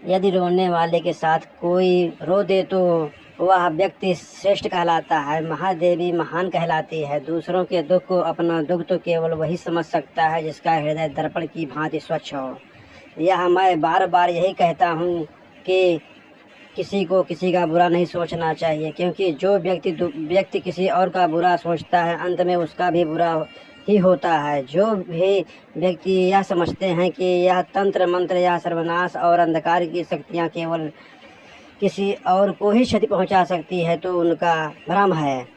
यदि रोने वाले के साथ कोई रो दे तो वह व्यक्ति श्रेष्ठ कहलाता है। महादेवी महान कहलाती है। दूसरों के दुख को अपना दुख तो केवल वही समझ सकता है जिसका हृदय दर्पण की भांति स्वच्छ हो। यह मैं बार बार यही कहता हूँ कि किसी को किसी का बुरा नहीं सोचना चाहिए, क्योंकि जो व्यक्ति किसी और का बुरा सोचता है अंत में उसका भी बुरा ही होता है। जो भी व्यक्ति यह समझते हैं कि यह तंत्र मंत्र या सर्वनाश और अंधकार की शक्तियाँ केवल किसी और को ही क्षति पहुंचा सकती है तो उनका भ्रम है।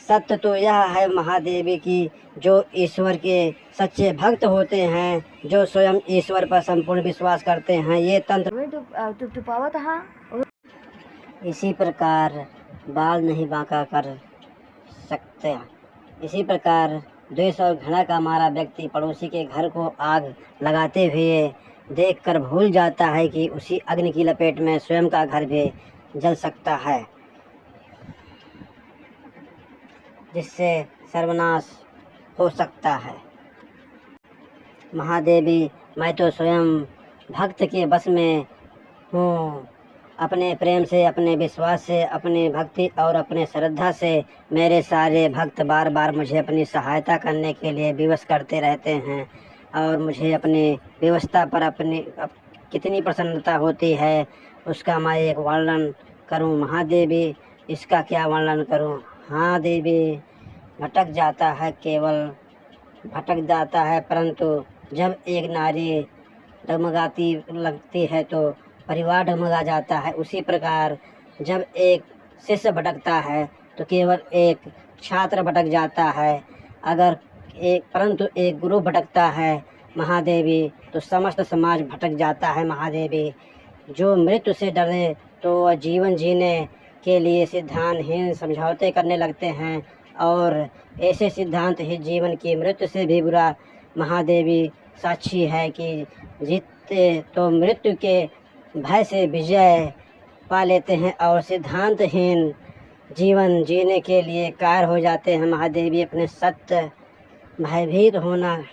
सत्य तो यह है महादेवी की जो ईश्वर के सच्चे भक्त होते हैं, जो स्वयं ईश्वर पर संपूर्ण विश्वास करते हैं, ये तंत्र इसी प्रकार बाल नहीं बांका कर सकते। इसी प्रकार द्वेष और घृणा का मारा व्यक्ति पड़ोसी के घर को आग लगाते हुए देखकर भूल जाता है कि उसी अग्नि की लपेट में स्वयं का घर भी जल सकता है, जिससे सर्वनाश हो सकता है। महादेवी, मैं तो स्वयं भक्त के बस में हूँ। अपने प्रेम से, अपने विश्वास से, अपनी भक्ति और अपने श्रद्धा से मेरे सारे भक्त बार बार मुझे अपनी सहायता करने के लिए विवश करते रहते हैं और मुझे अपनी व्यवस्था पर कितनी प्रसन्नता होती है उसका मैं एक वर्णन करूं। महादेवी, इसका क्या वर्णन करूं। हाँ देवी, भटक जाता है, परंतु जब एक नारी डगमगाती लगती है तो परिवार डगमगा जाता है। उसी प्रकार जब एक शिष्य भटकता है तो केवल एक छात्र भटक जाता है। परंतु एक गुरु भटकता है महादेवी, तो समस्त समाज भटक जाता है। महादेवी, जो मृत्यु से डरे तो वह जीवन जीने के लिए सिद्धांतहीन समझौते करने लगते हैं और ऐसे सिद्धांत ही जीवन की मृत्यु से भी बुरा। महादेवी साक्षी है कि जीते तो मृत्यु के भय से विजय पा लेते हैं और सिद्धांतहीन जीवन जीने के लिए कायर हो जाते हैं। महादेवी, अपने सत्य भयभीत होना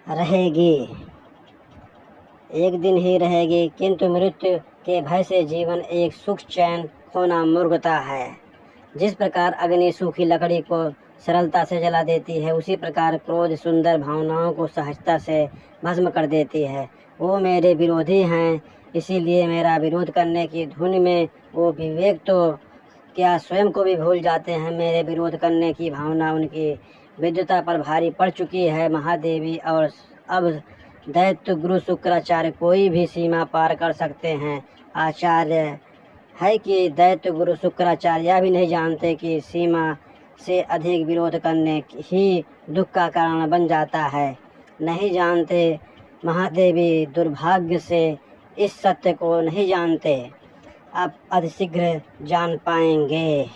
रहेगी, एक दिन ही रहेगी, किंतु मृत्यु के भय से जीवन एक सुख चैन खोना मूर्खता है। जिस प्रकार अग्नि सूखी लकड़ी को सरलता से जला देती है, उसी प्रकार क्रोध सुंदर भावनाओं को सहजता से भस्म कर देती है। वो मेरे विरोधी हैं, इसीलिए मेरा विरोध करने की धुन में वो विवेक तो क्या स्वयं को भी भूल जाते हैं। मेरे विरोध करने की भावना उनकी विद्वता पर भारी पड़ चुकी है महादेवी, और अब दैत्य गुरु शुक्राचार्य कोई भी सीमा पार कर सकते हैं। आचार्य है कि दैत्य गुरु शुक्राचार्य यह भी नहीं जानते कि सीमा से अधिक विरोध करने ही दुख का कारण बन जाता है। नहीं जानते महादेवी, दुर्भाग्य से इस सत्य को नहीं जानते। अब अतिशीघ्र जान पाएंगे।